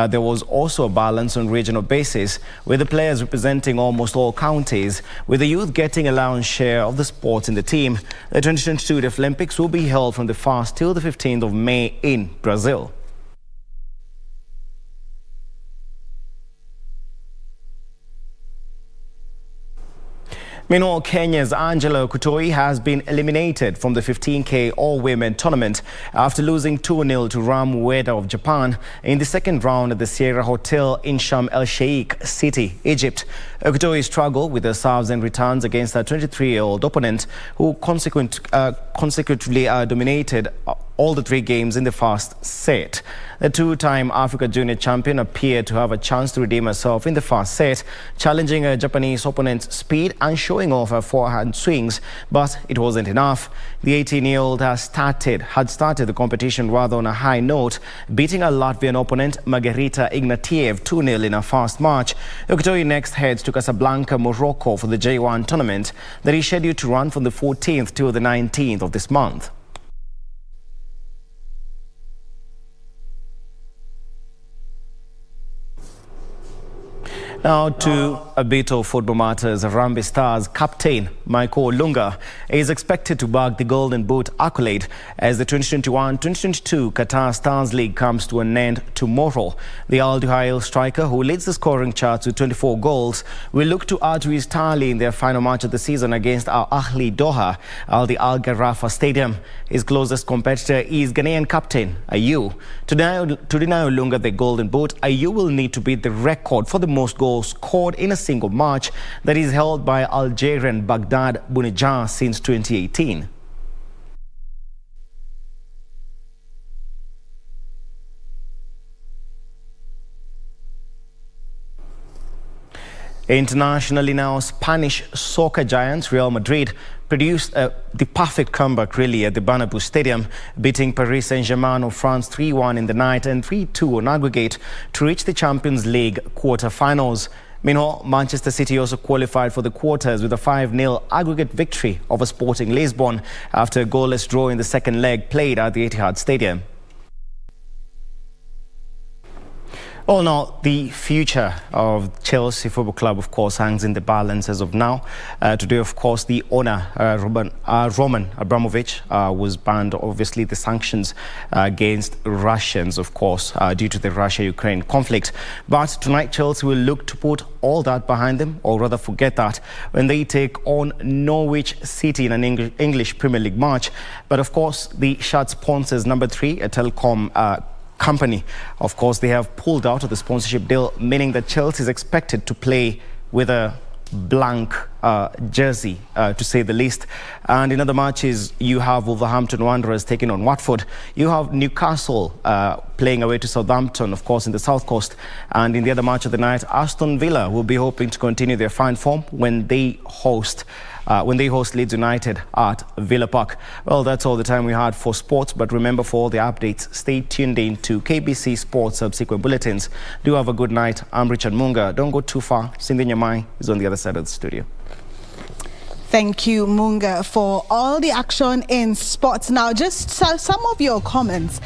There was also a balance on regional basis, with the players representing almost all counties, with the youth getting a lion's share of the sports in the team. The 2022 Deaf Olympics will be held from the 1st till the 15th of May in Brazil. Meanwhile, Kenya's Angela Kutoi has been eliminated from the 15K all-women tournament after losing 2-0 to Ram Ueda of Japan in the second round at the Sierra Hotel in Sharm el-Sheikh City, Egypt. Kutoi struggled with her serves and returns against her 23-year-old opponent, who consecutively dominated all the 3 games in the first set. The two-time Africa Junior champion appeared to have a chance to redeem herself in the first set, challenging her Japanese opponent's speed and showing off her forehand swings, but it wasn't enough. The 18-year-old had started the competition rather on a high note, beating her Latvian opponent Margarita Ignatiev 2-0 in her first match. Kutoi next heads to Casablanca, Morocco for the J1 tournament that is scheduled to run from the 14th to the 19th of this month. Now to a bit of football matters. Harambee Stars captain Michael Olunga is expected to bag the Golden Boot accolade as the 2021-2022 Qatar Stars League comes to an end tomorrow. The Al Duhail striker, who leads the scoring charts with 24 goals, will look to add to his tally in their final match of the season against Al Ahli Doha at the Al Gharafa Stadium. His closest competitor is Ghanaian captain Ayew. To deny Olunga the Golden Boot, Ayew will need to beat the record for the most goals scored in a single match that is held by Algerian Baghdad Bounedjah since 2018. Internationally now, Spanish soccer giants Real Madrid produced the perfect comeback really at the Bernabeu Stadium, beating Paris Saint-Germain of France 3-1 in the night and 3-2 on aggregate to reach the Champions League quarter-finals. Meanwhile, Manchester City also qualified for the quarters with a 5-0 aggregate victory over Sporting Lisbon after a goalless draw in the second leg played at the Etihad Stadium. Well, now, the future of Chelsea Football Club, of course, hangs in the balance as of now. Today, of course, the owner, Roman Abramovich, was banned, obviously, the sanctions against Russians, of course, due to the Russia-Ukraine conflict. But tonight, Chelsea will look to put all that behind them, or rather forget that, when they take on Norwich City in an English Premier League match. But, of course, the shirt sponsors, number 3, a telecom company, of course, they have pulled out of the sponsorship deal, meaning that Chelsea is expected to play with a blank jersey, to say the least. And in other matches, you have Wolverhampton Wanderers taking on Watford. You have Newcastle playing away to Southampton, of course, in the South Coast. And in the other match of the night, Aston Villa will be hoping to continue their fine form when they host Leeds United at Villa Park. Well, that's all the time we had for sports, but remember, for all the updates, stay tuned in to KBC Sports subsequent bulletins. Do have a good night. I'm Richard Munga. Don't go too far. Cynthia Nyamai is on the other side of the studio. Thank you, Munga, for all the action in sports. Now, just some of your comments.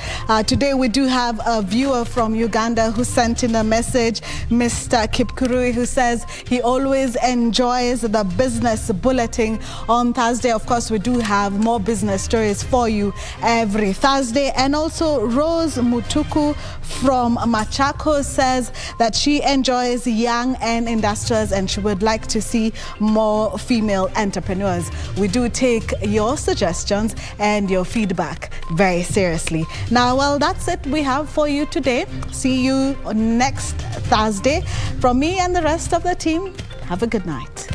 Today, we do have a viewer from Uganda who sent in a message, Mr. Kipkurui, who says he always enjoys the business bulletin on Thursday. Of course, we do have more business stories for you every Thursday. And also, Rose Mutuku from Machako says that she enjoys young and industrials and she would like to see more female entrepreneurs. We do take your suggestions and your feedback very seriously. Now, well, that's it we have for you today. See you next Thursday. From me and the rest of the team, have a good night.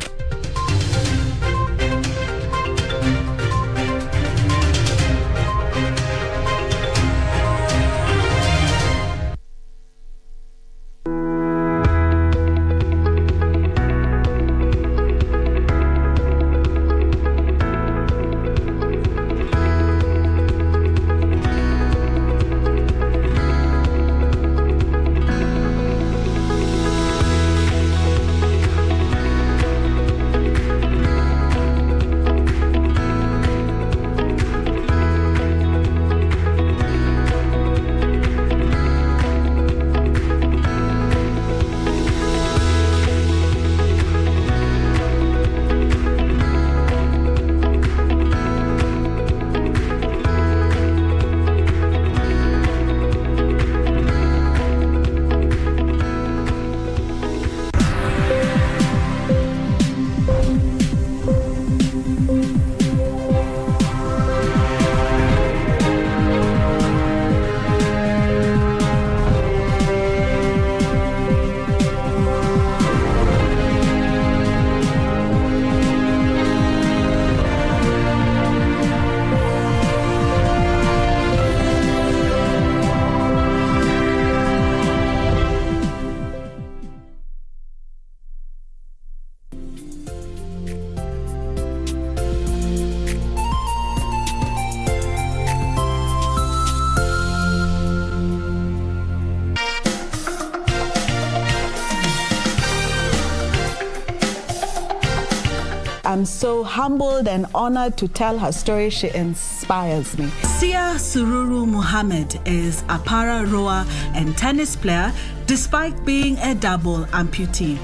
I'm so humbled and honored to tell her story. She inspires me. Sia Sururu Muhammad is a para rower and tennis player despite being a double amputee.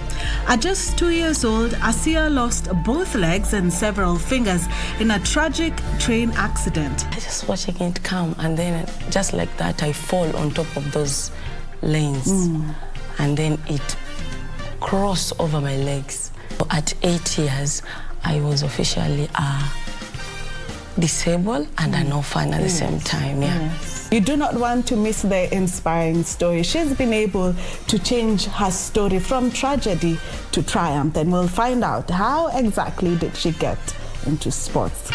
At just 2 years old, Asia lost both legs and several fingers in a tragic train accident. I just watching it come, and then just like that, I fall on top of those lanes, and then it crossed over my legs. At 8 years, I was officially disabled and an orphan at the same time. You do not want to miss the inspiring story. She's been able to change her story from tragedy to triumph, and we'll find out how exactly did she get into sports.